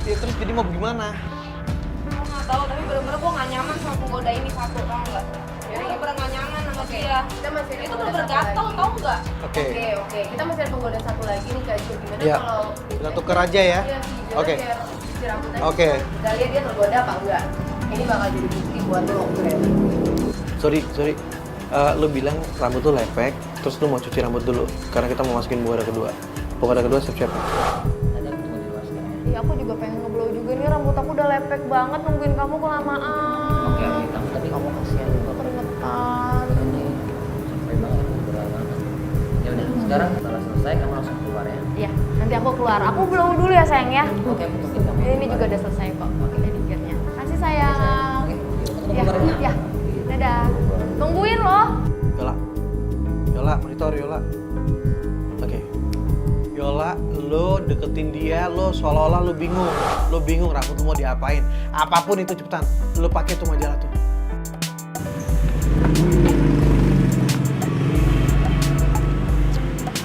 Ya terus jadi mau gimana? Gue nggak tahu, tapi bener-bener gue nggak nyaman sama penggoda ini satu, tau nggak? Gue bener-bener nggak nyaman sama dia. Kita masih ada Itu penggoda bener satu gatel, lagi. tau nggak? Oke. Oke. Kita masih ada penggoda satu lagi nih Kak Jo. Gimana Iya. kalau Kita tuker aja ya. Iya, sih, Oke. biar cuci rambut aja. Oke. Kita lihat dia tergoda apa enggak. Ini bakal jadi bukti buat lo, Bren. Sorry. Lu bilang rambut tuh lepek, terus lu mau cuci rambut dulu. Karena kita mau masukin penggoda kedua. Penggoda kedua siap-siap. Nanti aku tunggu di luar sekarang. Iya, aku juga pengen ngeblow juga nih, rambut aku udah lepek banget, nungguin kamu kelamaan. Oke, kamu tapi kamu kasihan juga. Keringetan. Ini capek banget, berat banget. Ya udah, sekarang setelah selesai kamu langsung keluar ya. Iya, nanti aku keluar. Aku blow dulu ya sayang ya. Oke, aku tungguin kamu. Ini juga udah selesai kok. Oke, edikirnya. Kasih sayang. Oke, Ya, ya. Dadah. Tungguin loh. Yola, monitor Yola. Oke. Yola, lo deketin dia, lo seolah-olah lo bingung. Lo bingung rambut lo mau diapain. Apapun itu cepetan, lo pakai tuh majalah tuh.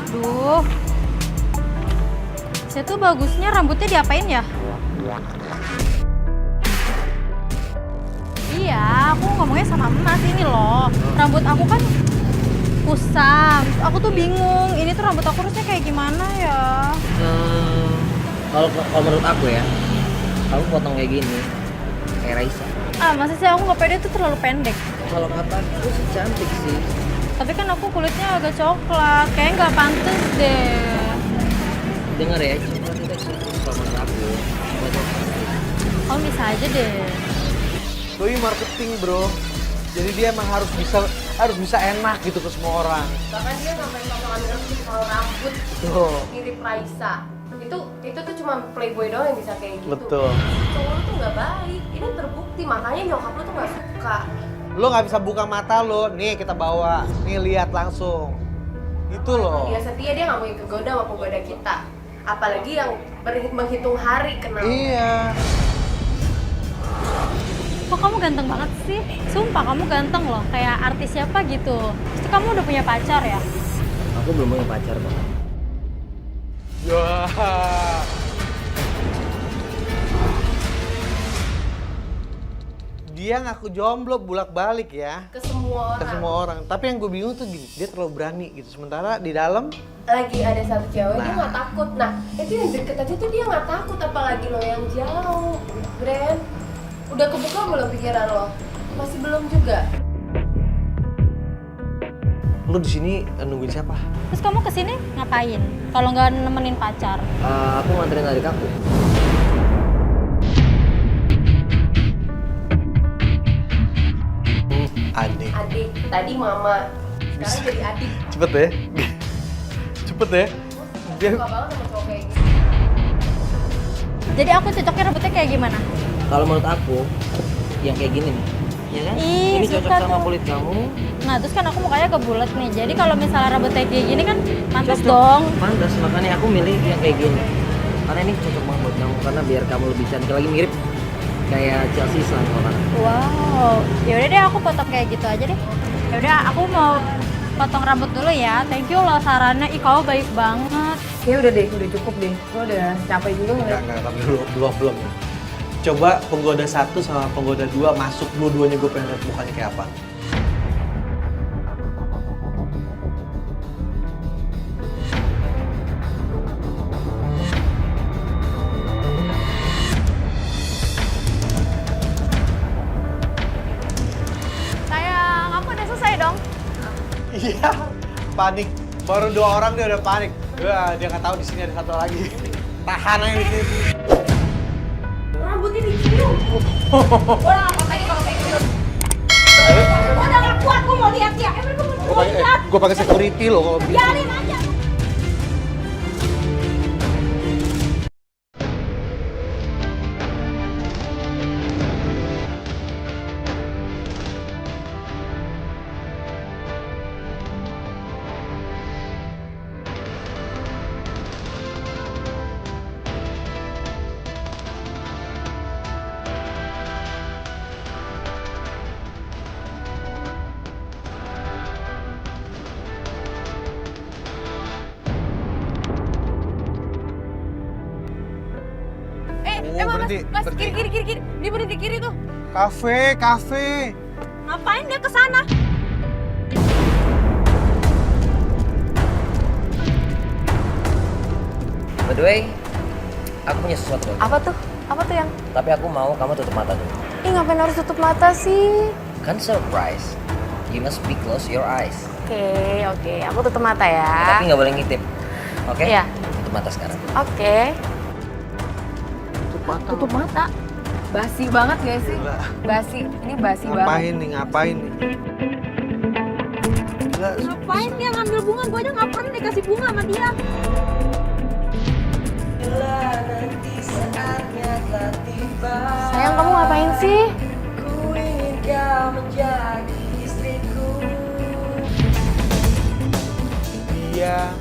Aduh. Saya tuh bagusnya rambutnya diapain ya? Iya, aku ngomongnya sama Mas ini loh. Rambut aku kan kusam. Aku tuh bingung, ini tuh rambut aku harusnya kayak gimana ya? Kalau menurut aku ya, kamu potong kayak gini, kayak Raisa. Ah, masa sih aku nggak pede tuh terlalu pendek. Kalau kata aku sih cantik sih. Tapi kan aku kulitnya agak coklat, kayaknya nggak pantas deh. Dengar ya, coklat itu cantik kalau menurut aku. Kamu bisa aja deh. Doi marketing bro. Jadi dia emang harus bisa enak gitu ke semua orang. Bahkan dia sampai ngomong soal rambut Tuh. mirip Raisa. Itu tuh cuma playboy doang yang bisa kayak gitu. Betul. Cowok lu tuh nggak baik. Ini terbukti, makanya nyokap lu tuh nggak suka. Lo nggak bisa buka mata lo. Nih kita bawa. Nih lihat langsung. Itu loh. Dia setia, dia nggak mau kegoda sama penggoda kita. Apalagi yang menghitung hari kenal. Iya. Kok kamu ganteng banget sih? Sumpah kamu ganteng loh, kayak artis siapa gitu. Pasti kamu udah punya pacar ya? Aku belum punya pacar kok. Ya. Dia ngaku jomblo bolak-balik ya. Ke semua orang. Ke semua orang. Tapi yang gue bingung tuh gini, dia terlalu berani gitu. Sementara di dalam Lagi ada satu cewek, dia Nah. nggak takut. Nah, itu yang deket aja tuh dia nggak takut, apalagi lo yang jauh. Bren, udah kebuka belum pikiran lo? Masih belum juga. lu di sini nungguin siapa? Terus kamu kesini ngapain? Kalau nggak nemenin pacar? Aku nganterin adik aku. Adik. Adik, tadi mama, sekarang jadi adik. Cepet ya. Cepet ya. Dia Suka banget sama cowok kayak gitu. Jadi aku cocoknya rambutnya kayak gimana? Kalau menurut aku, yang kayak gini nih, ya kan? Ih, Ini cocok suka sama tuh. kulit kamu. Nah terus kan aku mukanya kebulet nih. Jadi kalau misalnya rambutnya kayak gini kan pantas Cocok. dong. Pantas, makanya aku milih yang kayak gini. Karena ini cocok banget buat kamu, karena biar kamu lebih cantik lagi, mirip kayak Chelsea Islan kalau kan. Wow. Ya udah deh aku potong kayak gitu aja deh. Ya udah aku mau potong rambut dulu ya. Thank you loh sarannya. Ih kau baik banget. Ya udah deh, udah cukup deh. Lo udah capek juga ngeliat. enggak, tapi belum. Coba penggoda 1 sama penggoda 2 masuk dua-duanya, gue pengen lihat mukanya kayak apa. Sayang, aku udah selesai dong. Iya, panik. Baru 2 orang dia udah panik. Wah, dia nggak tahu di sini ada satu lagi. Tahan aja di sini. Rambutnya dicium. Udah apa lagi kalau kayak gitu? Udah gak kuat, gue mau lihat dia. Emang gue mau lihat. Gue pakai security loh kalau begitu. Biarin aja. Berhenti. Mas, kiri. Dia berhenti kiri tuh. Kafe. Ngapain dia ke sana? By the way, aku punya sesuatu. Apa tuh? Apa tuh yang? Tapi aku mau kamu tutup mata dulu. Ih ngapain harus tutup mata sih? Kan surprise. You must be close your eyes. Oke. Aku tutup mata ya. Tapi nggak boleh ngintip. Oke? Iya. Tutup mata sekarang. Oke. Tutup mata. Tutup mata. Basi banget gak sih? Gila. Basi. Ini basi banget. Ngapain nih? Gila, Ngapain dia ngambil bunga? Gue aja nggak pernah dikasih bunga sama dia. Sayang, kamu ngapain sih? dia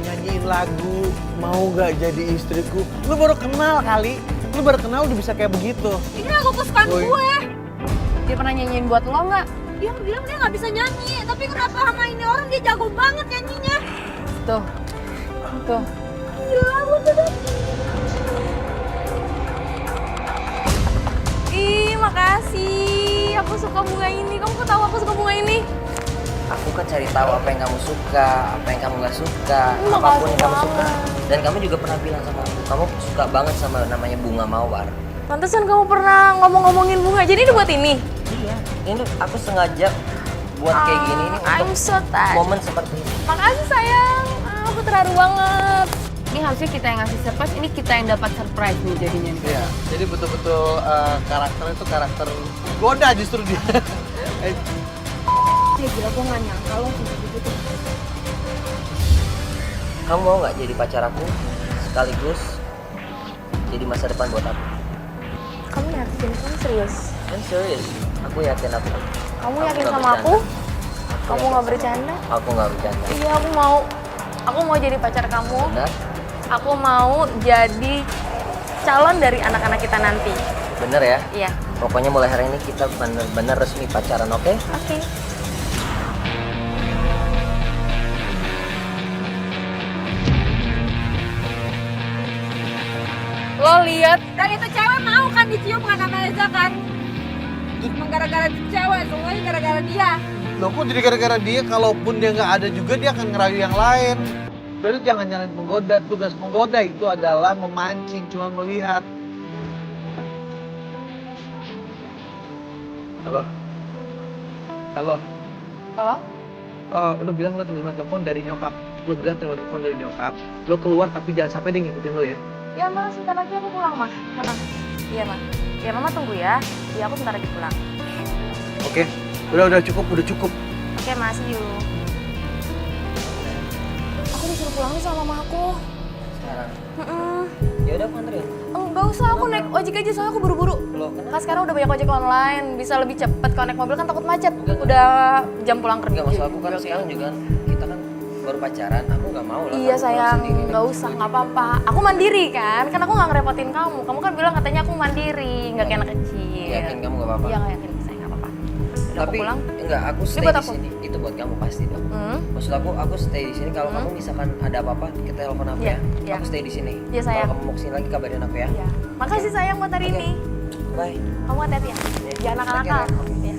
nyanyiin lagu Mau Gak Jadi Istriku. Lu baru kenal kali. Lu baru kenal udah bisa kayak begitu. Ini lagu kesukaan Woi. gue. Dia pernah nyanyiin buat lo nggak? Dia bilang dia nggak bisa nyanyi, tapi kenapa sama ini orang dia jago banget nyanyinya? Tuh. Tuh. Gila, gue tuh. Ih, makasih. Aku suka bunga ini. Kamu kok tahu aku suka bunga ini? Aku kan cari tahu apa yang kamu suka, apa yang kamu nggak suka, Makasih apapun yang kamu banget. suka. Dan kamu juga pernah bilang sama aku, kamu suka banget sama namanya bunga mawar. Pantesan kamu pernah ngomong-ngomongin bunga. Jadi ini buat ini. Iya. Ini aku sengaja buat kayak gini ini I'm untuk so touched. momen seperti ini. Makasih sayang. Aku terharu banget. Ini harusnya kita yang ngasih surprise, ini kita yang dapat surprise nih jadinya nih. Iya, jadi betul-betul karakternya itu karakter goda justru dia. Gila, gue nggak nyangka lo gitu. Kamu mau nggak jadi pacar aku sekaligus jadi masa depan buat aku? Kamu yakin? Kamu serius? I'm serious. Aku yakin aku. Kamu Aku yakin nggak sama aku? bercanda. Kamu nggak bercanda? Aku nggak bercanda. Iya, aku mau. Aku mau jadi pacar kamu. Benar? Aku mau jadi calon dari anak-anak kita nanti. Bener ya? Iya. Pokoknya mulai hari ini kita bener-bener resmi pacaran, oke? Oke. Lo lihat Dan itu cewek mau kan dicium kan sama Eza kan? Cuma gara-gara cewek, semuanya gara-gara dia. Loh kok jadi gara-gara dia, kalaupun dia nggak ada juga dia akan ngerayu yang lain. Berarti jangan nyalain penggoda, tugas penggoda itu adalah memancing, cuma melihat. Halo? Halo? Halo? Oh, lu bilang lu terima telepon dari nyokap. Lu bilang terima telepon dari nyokap. Lu keluar tapi jangan sampai dia ngikutin lu ya. Ya, Mas, sebentar lagi aku pulang, Mas. Tenang. Iya, Mas. Ya, Mama tunggu ya. Iya, aku sebentar lagi pulang. Oke, udah cukup, udah cukup. Oke, Mas, see you. Aku disuruh pulang nih sama mama aku. Sekarang. Mm-mm. Ya udah aku anterin. Enggak usah, aku naik ojek aja soalnya aku buru-buru. Loh, kenapa? Kan sekarang udah banyak ojek online, bisa lebih cepet. Kalau naik mobil kan takut macet. Udah jam pulang kerja. Enggak, maksud aku kan sekarang juga kita kan baru pacaran, aku nggak mau lah. Iya kamu pulang sayang, sendiri. nggak usah, nggak apa-apa. Aku mandiri kan aku nggak ngerepotin kamu. Kamu kan bilang katanya aku mandiri, nggak kayak anak kecil. Yakin kamu nggak apa-apa? Iya nggak yakin, sayang nggak apa-apa. Udah Tapi aku pulang. enggak, aku stay buat di aku. sini. Itu buat kamu pasti dong. Hmm? Maksud aku stay di sini. Kalau kamu misalkan ada apa-apa, kita telepon aku Iya, ya. iya. Aku stay di sini. Iya, sayang. Kalau kamu mau kesini lagi kabarin aku ya. Iya. Makasih sayang buat hari Oke. ini. Bye. Kamu hati-hati ya. Jangan nakal-nakal. Iya.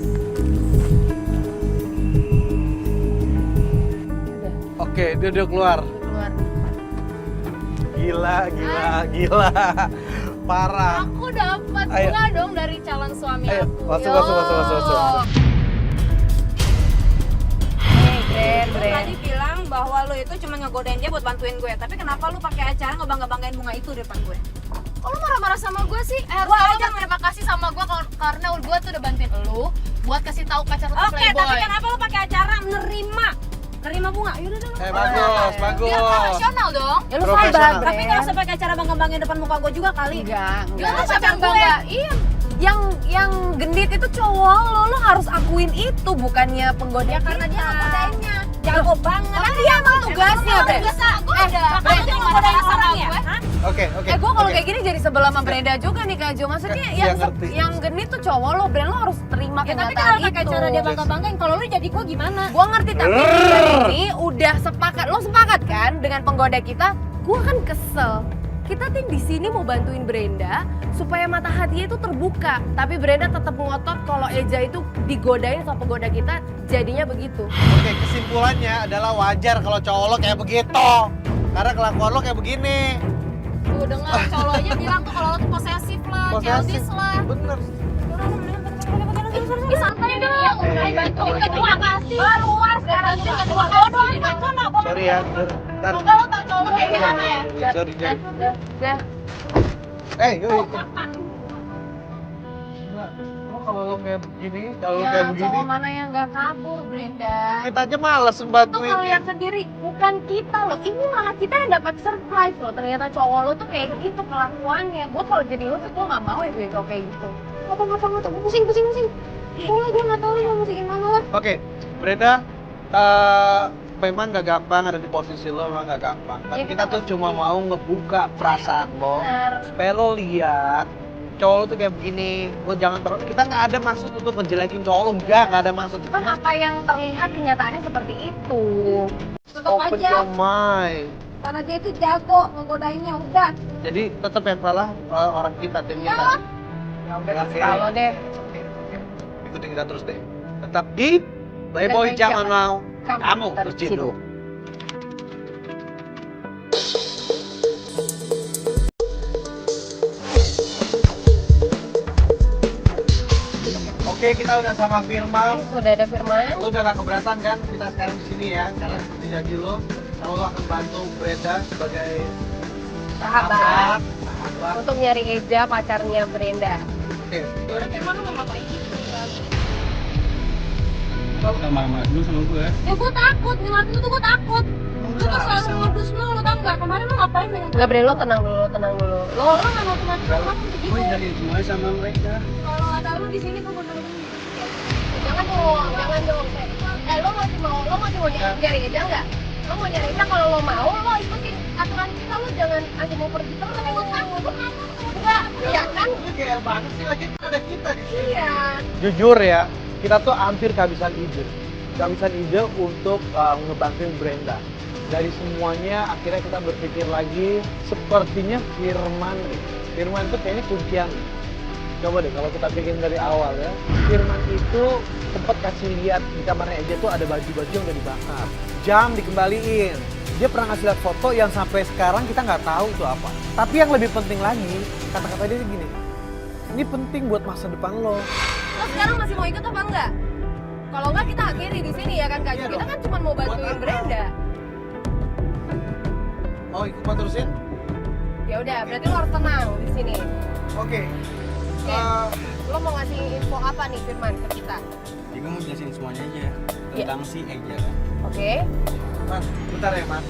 Oke, dia udah keluar. Keluar. Gila. Parah. Aku dapat Ayo. bunga dong dari calon suami Ayo, aku. masuk. Brand. Tadi bilang bahwa lo itu cuma ngegodain dia buat bantuin gue, tapi kenapa lo pakai acara ngebangga-banggain bunga itu di depan gue? Kok lu marah-marah sama gue sih? Gua Harusnya aja lu berterima kasih sama gue karena gue tuh udah bantuin lu buat kasih tahu pacar lu tuh Oke, playboy. tapi kenapa lo pakai acara nerima bunga? Yaudah deh. Bagus. Dia profesional dong. Ya lu Profesional. sabar, tapi nggak usah pakai acara bangga-banggain depan muka gue juga kali. Enggak. Dia tuh Siapa pacar yang gue. bangga? Iya. Yang genit itu cowok lo harus akuin itu bukannya penggoda Ya karena dia ngegodainnya. Jago banget. Kan dia emang tugasnya, Bre. Gue Ada. Bre, Bre, lu mau ngegodain sama orang ya? gue. Hah? Oke. Gue kalau kayak gini jadi sebelah sama Brenda juga nih Kak Jo. Maksudnya Iya, ngerti. yang genit tuh cowok lo, Brenda lo harus terima Ya tapi kenyataan kalau itu. pakai cara dia bangga-banggain, kalau lu jadi gue gimana? Gua ngerti tapi dia ini udah sepakat. Lo sepakat kan dengan penggoda kita? Gua kan kesel. Kita tim di sini mau bantuin Brenda supaya mata hatinya itu terbuka. Tapi Brenda tetap ngotot kalau Eja itu digodain sama penggoda kita, jadinya begitu. Oke, kesimpulannya adalah wajar kalau cowok lo kayak begitu. Karena kelakuan lo kayak begini. Tuh dengar cowok aja bilang tuh kalau lo tuh posesif lah, childish lah. Bener. Ih santai dong, udah bantuin kedua kasih. Keluar sekarang juga kedua bodoh itu sana. Sorry ya. Ntar. Kalau tak cowok kayak gimana ya? Sorry, Jan. Udah. Yoi. Kalau lo kayak begini, Ya, cowok mana yang gak kabur, Brenda? kita aja males Tuh bantuin. kalau lihat sendiri, bukan kita loh. Ini malah kita yang dapat surprise loh. Ternyata cowok lo tuh kayak gitu kelakuannya. Gue kalau jadi lo tuh gue gak mau ya kayak gitu. Ngapa, pusing. Gue gak tau nih mau musikin mana lah. Oke, Brenda, memang gak gampang ada di posisi lo, memang gak gampang. Tapi kita tuh cuma mau ngebuka perasaan lo, supaya lo lihat cowok lo tuh kayak begini. Lo jangan kita nggak ada maksud untuk ngejelekin cowok lo, nggak ada maksud. Kan apa yang terlihat kenyataannya seperti itu. Tetap Open aja. your mind. Karena dia itu jago ngegodainnya udah. Jadi tetap yang salah orang kita, tim kita. Ya udah kasih tau lo deh. Ikutin kita terus deh. Tetap di Playboy, jangan mau kamu terciduk. Oke, kita udah sama Firman. Udah ada Firman. Lu udah gak keberatan kan kita sekarang di sini ya? Karena seperti janji lo, kalau lo akan bantu Brenda sebagai Sahabat. sahabat. Untuk nyari Eja, pacarnya Brenda. Oke. Firman lu mau ngapain? Lo udah marah-marah dulu sama gue. Ya gue takut, ngeliat lu tuh gue takut. Lu tuh selalu modus lu tau nggak? Kemarin lu ngapain dengan Enggak, Brenda, lo tenang dulu, tenang dulu. lo nggak mau teman sama begitu. Gue jadi semuanya sama mereka. Kalau ada lu di sini tuh bener-bener. Jangan dong. Lo masih mau nyari Eja nggak? Lo mau nyari Eja, kalau lo mau, lo ikutin aturan kita, lo jangan aja mau pergi terus. Tapi gue takut, enggak, iya kan? Lu kayak banget sih, lagi ada kita di sini. Iya. Jujur ya, kita tuh hampir kehabisan ide. Kehabisan ide untuk ngebantuin Brenda. Dari semuanya akhirnya kita berpikir lagi, sepertinya Firman itu kayaknya kuncian. Coba deh kalau kita bikin dari awal ya. Firman itu sempat kasih lihat di kamarnya Eja tuh ada baju-baju yang udah dibakar. Jam dikembaliin. Dia pernah ngasih lihat foto yang sampai sekarang kita nggak tahu itu apa. Tapi yang lebih penting lagi, kata-kata dia gini, ini penting buat masa depan lo. Lo sekarang masih mau ikut apa enggak? Kalau enggak kita akhiri di sini ya kan Kak. Iya Kita dong. kan cuma mau bantuin Brenda. Mau ikut mau terusin? Ya udah, berarti lo harus tenang di sini. Oke. Oke. Lo mau ngasih info apa nih Firman ke kita? Jadi gue mau jelasin semuanya aja tentang si Eja kan. Oke. Man, bentar ya Man.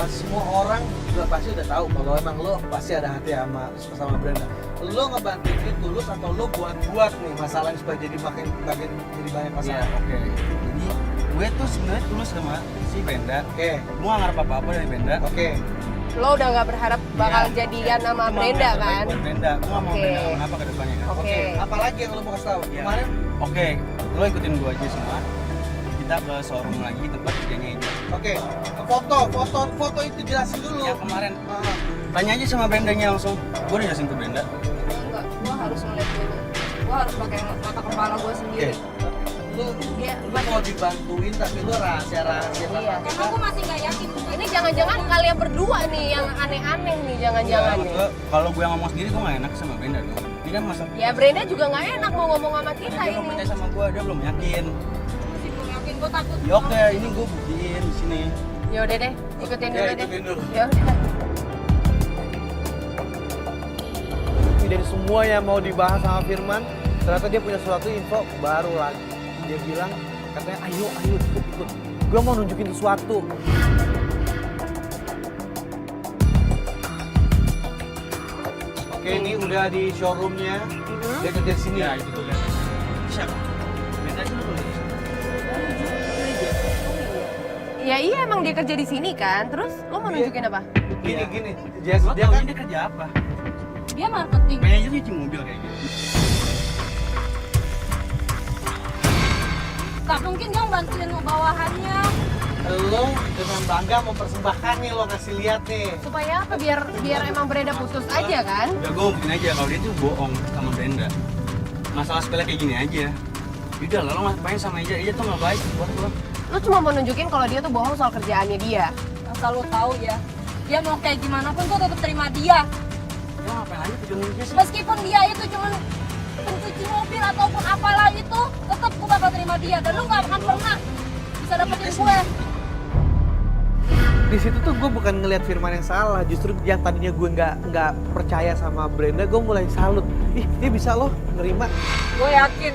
Semua orang juga pasti udah tahu kalau emang lo pasti ada hati sama Brenda. Lo ngebantuin ini tulus atau lo buat nih masalahnya supaya jadi makin jadi banyak Iya, masalah? oke. Jadi gue tuh sebenarnya tulus sama si Brenda. Oke. Gue gak ngarep apa-apa dari Brenda. Oke. Lo udah nggak berharap bakal jadian sama Cuma Brenda yang terbaik kan? buat Brenda. Gue gak mau Oke. Brenda kenapa ke depannya kan. Oke. Apalagi yang lo mau kasih tahu? Iya. Kemarin. Oke, lo ikutin gue aja semua. Kita ke showroom lagi tempat kerjanya Eja. Oke. Foto itu jelasin dulu. Yang kemarin tanya aja sama Brendanya langsung. Gue udah jelasin ke Brenda. Enggak, gue harus ngeliat dulu. Gue harus pakai mata kepala gue Oke. sendiri. Lu Iya, mau dibantuin tapi lu rahasia-rahasia. Iya. Karena gue masih nggak yakin. Ini jangan-jangan kalian berdua nih yang aneh-aneh nih, jangan-jangan nih. Kalau gue ngomong sendiri gue gak enak sama Brenda dong. Ini kan masa Ya Brenda juga nggak enak mau ngomong sama kita dia belum ini. percaya sama gue, dia belum yakin. Masih belum yakin, gue takut. Ya oke, ini gue buktiin di sini. Ya udah deh, ikutin Ya, dulu deh. ikutin dulu. Ya udah. Dari semua yang mau dibahas sama Firman, ternyata dia punya suatu info baru lagi. Dia bilang, katanya ayo ikut. Gue mau nunjukin sesuatu. Oke, ini udah di showroomnya. Dia kerja di sini. Ya itu tuh lihat. Siapa? Brenda itu tuh. Ya iya emang dia kerja di sini kan. Terus lo mau Iya. nunjukin apa? Gini. Lo Dia tau kan dia kerja apa? Dia marketing. Manajer nyuci mobil kayak gitu. Tak mungkin dia bantuin bawahannya. lo dengan bangga mempersembahkan nih, lo kasih lihat nih. Supaya apa? Biar emang Brenda putus aja kan? Udah gue mungkin aja kalau dia tuh bohong sama Brenda. Masalah sepele kayak gini aja. Udah lah, lo ngapain sama Eja tuh gak baik buat lo. Lo cuma mau nunjukin kalau dia tuh bohong soal kerjaannya dia. Asal lo tahu ya, dia mau kayak gimana pun gue tetap terima dia. Lo ngapain aja tujuan Eja sih? Meskipun dia itu cuma pencuci mobil ataupun apalah itu, tetap gue bakal terima dia. Dan lu gak akan pernah bisa dapetin gue. Di situ tuh gue bukan ngelihat Firman yang salah, justru yang tadinya gue nggak percaya sama Brenda, gue mulai salut. Ih, dia bisa loh nerima. Gue yakin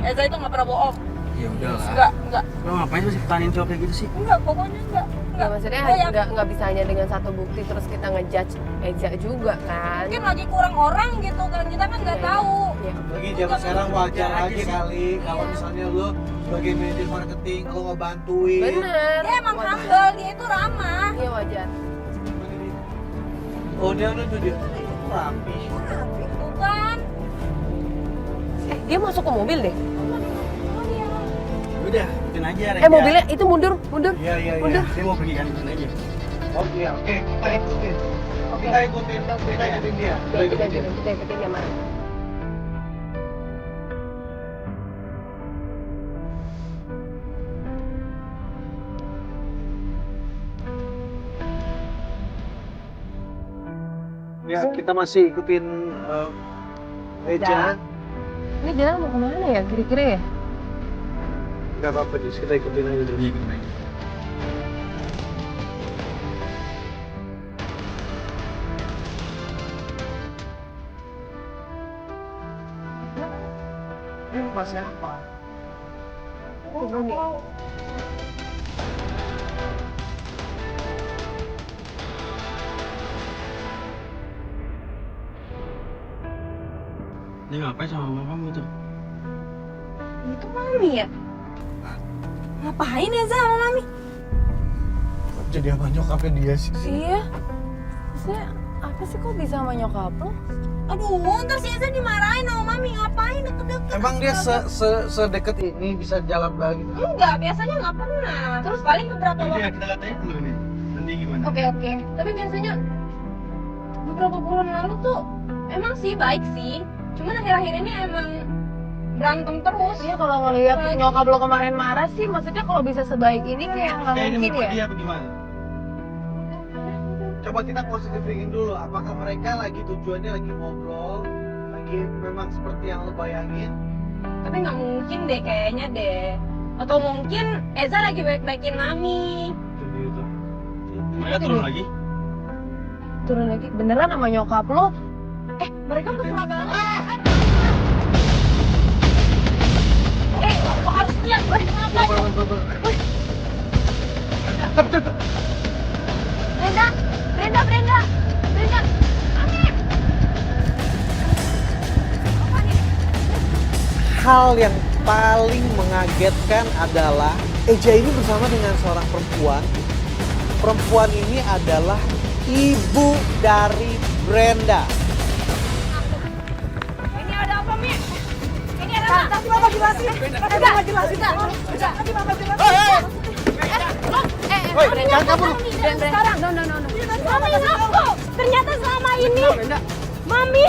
Eza itu gak pernah bohong. Ya udah lah. Enggak. Lo ngapain sih pertahanin cowok kayak gitu sih? Enggak, pokoknya enggak. Ya maksudnya Gue yakin. nggak bisa hanya dengan satu bukti terus kita ngejudge Eja juga kan? Mungkin lagi kurang orang gitu kan, kita kan nggak tahu. Ya. Lagi zaman sekarang wajar aja kali kalau misalnya lo sebagai manajer marketing lo ngebantuin. Bener. Dia emang humble, dia itu ramah. Iya wajar. Oh dia tuh dia rapi. Bukan. Dia masuk ke mobil deh. Udah, ikutin aja Reja. Mobilnya itu mundur. Iya iya iya. Mundur. Dia mau pergi kan, ikutin aja. Oke kita ikutin. Kita ikutin dia. Kita ikutin dia. Kita ikutin dia mana? Ya kita masih ikutin Reja. Ini jalan mau kemana ya kira-kira ya? Gak apa-apa Jis, kita ikutin aja dulu. Ikutin aja. Mas ya. Dia ngapain sama mama kamu itu? Itu Mami ya? Ngapain Eza sama Mami? Jadi apa nyokapnya dia sih? Iya. Maksudnya apa sih kok bisa sama nyokap lo? Aduh, ntar si Eza dimarahin sama Mami. Ngapain deket-deket? Emang dia sedekat ini bisa jalan lagi? Enggak, biasanya nggak pernah. Terus paling beberapa Jadi waktu. ya kita katanya dulu nih. Nanti gimana? Oke. Tapi biasanya beberapa bulan lalu tuh emang sih baik sih. Cuman akhir-akhir ini emang berantem terus. Iya kalau ngeliat nyokap lo kemarin marah sih, maksudnya kalau bisa sebaik ini kayak nggak Kayak ini mungkin mau ya. pergi apa gimana? Coba kita positif thinking dulu, apakah mereka lagi tujuannya lagi ngobrol, lagi memang seperti yang lo bayangin? Tapi nggak mungkin deh kayaknya deh. Atau mungkin Eza lagi baik-baikin Mami. Itu. Mereka turun lagi? Turun lagi, beneran sama nyokap lo? Mereka mesra banget. Lo harus lihat gue ngapain. Brenda. Hal yang paling mengagetkan adalah Eja ini bersama dengan seorang perempuan. Perempuan ini adalah ibu dari Brenda. Ini ada apa, Mi? Ini ada apa? Tadi Mama jelasin. Mama jelasin. Tadi Mama jelasin. Woi, jangan kabur. Sekarang. No. Mami ngaku. Ternyata selama ini Mami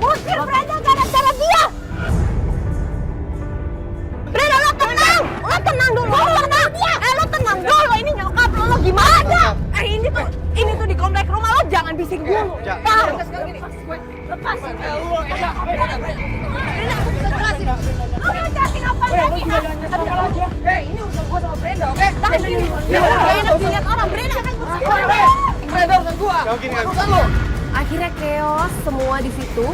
ngusir Brenda gara-gara dia. Brenda, lo tenang dulu. Lo tenang dulu. Ini nyokap lo gimana? Ini tuh di komplek rumah lo, jangan bising dulu. Tahu? Lepas. Brenda, aku bisa jelasin. Lo mau jelasin apa lagi? Ini urusan gua sama Brenda, oke? Tahan sini. Enak dilihat orang. Brenda kan Brenda urusan gua. Urusan lo. Akhirnya chaos semua di situ.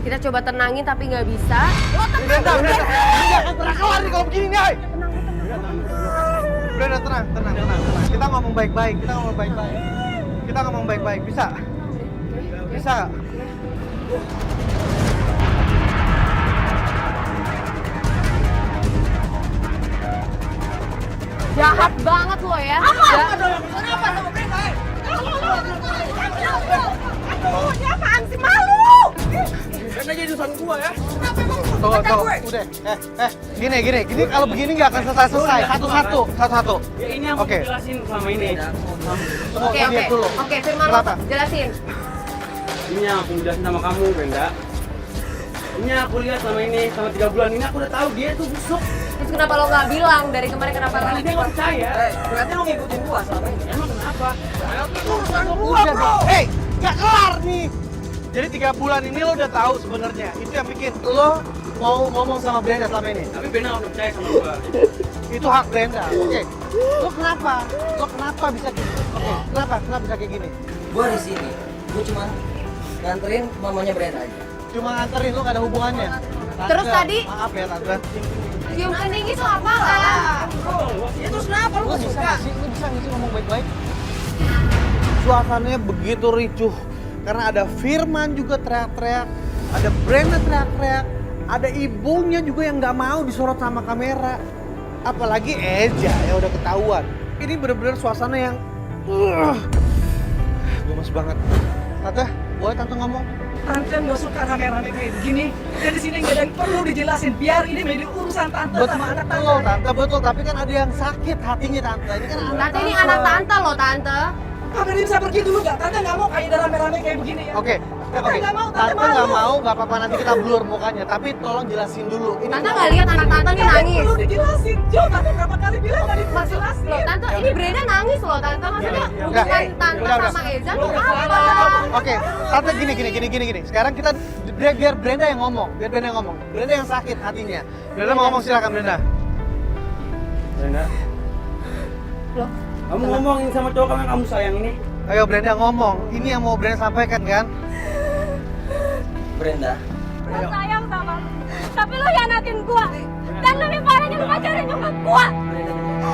Kita coba tenangin tapi nggak bisa. Lo tenang. Nggak akan pernah kelar nih kalau begini nih, ay. Brenda, tenang. Kita ngomong baik-baik. Bisa? Jahat banget lo ya. Kenapa sama Brenda? Ini apaan sih, malu? Brenda jadi urusan gua ya. Tuh, udah. Gini. Kalau begini nggak akan selesai. Satu-satu. Ya ini yang Oke. aku jelasin selama ini. Oke. Lihat dulu. Oke, Firman lo Kenapa? jelasin. Ini yang aku jelasin sama kamu, Brenda. Ini yang aku lihat selama ini, selama 3 bulan ini aku udah tahu dia tuh busuk. Terus kenapa lo nggak bilang dari kemarin kenapa Karena dia nggak percaya. Berarti lo ngikutin gua selama ini. Emang kenapa? Udah dong. Hei, nggak kelar nih. Jadi 3 bulan ini lo udah tahu sebenarnya. Itu yang bikin lo mau ngomong sama Brenda selama ini. Tapi Brenda nggak percaya sama gua. Itu hak Brenda. Oke. Lo kenapa bisa gitu? Oke. Kenapa bisa kayak gini? Gua di sini, gua cuma nganterin mamanya Brenda aja. Cuma nganterin, lo gak ada hubungannya. Tante, Terus tadi? Maaf ya Tante. cium kening itu apaan? Ya terus kenapa lu Lo bisa nggak sih ngomong baik-baik? Suasananya begitu ricuh. Karena ada Firman juga teriak-teriak. Ada Brenda teriak-teriak. Ada ibunya juga yang nggak mau disorot sama kamera. Apalagi Eja yang udah ketahuan. Ini bener-bener suasana yang gemes banget. Tante, boleh tante ngomong? Tante nggak suka rame-rame kayak begini. Dan di sini nggak ada yang perlu dijelasin. Biar ini menjadi urusan tante sama anak tante. Betul, tante, betul. Tapi kan ada yang sakit hatinya, tante. Ini kan anak Tante ini anak tante loh, tante. Tante ini bisa pergi dulu nggak? Tante nggak mau kayak ada rame-rame kayak begini ya. Oke, Tante oke. nggak mau, Tante Tante nggak malu. mau, nggak apa-apa nanti kita blur mukanya. Tapi tolong jelasin dulu. Ini Tante nggak lihat anak tante nih nangis. Perlu dijelasin. Jo, tante berapa kali bilang nggak dijelasin. Loh, tante ini Brenda nangis loh, tante. Maksudnya Udah, hubungan tante udah. sama Eza tuh apa? Oke, tante gini. Sekarang kita biar Brenda yang ngomong, Brenda yang sakit hatinya. Brenda mau ngomong, silakan Brenda. Brenda. Loh? Kamu ngomongin sama cowok kamu yang kamu sayang ini. Ayo Brenda ngomong. Ini yang mau Brenda sampaikan kan? Brenda, Gue sayang sama lu. Tapi lu hianatin gua. Dan lebih parahnya lu pacarin nyokap gua.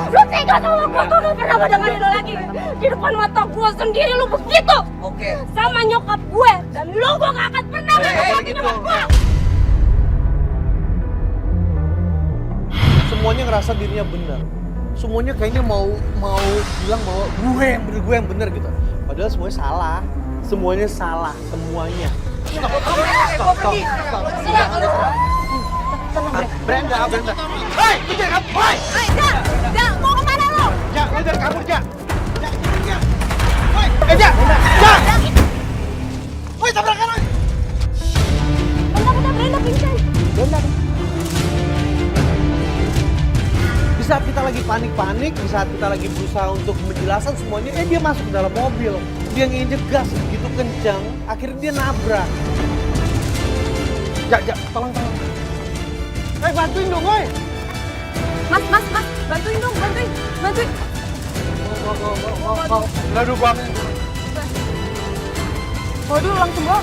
Lu tega sama gua, gua gak pernah mau dengerin lu lagi. Di depan mata gua sendiri lu begitu. oke. Sama nyokap gue. Dan lu gua gak akan pernah ngerepotin nyokap gua. Semuanya ngerasa dirinya benar. Semuanya kayaknya mau bilang bahwa gue yang benar gitu. Padahal semuanya salah. Semuanya. Stop. Brenda. Hei, kejar kamu. Hei. Ja, mau kemana lu? Ja, kejar kabur, Ja. Ja. Woi, tabrakan, woi. Bentar, Brenda pingsan. Di saat kita lagi panik-panik, di saat kita lagi berusaha untuk menjelaskan semuanya, dia masuk ke dalam mobil. Dia nginjek gas begitu kencang, akhirnya dia nabrak. Ja, tolong. Bantuin dong, woi. Mas, bantuin dong, bantuin. Mau. Aduh, Bang. Waduh, langsung bawa.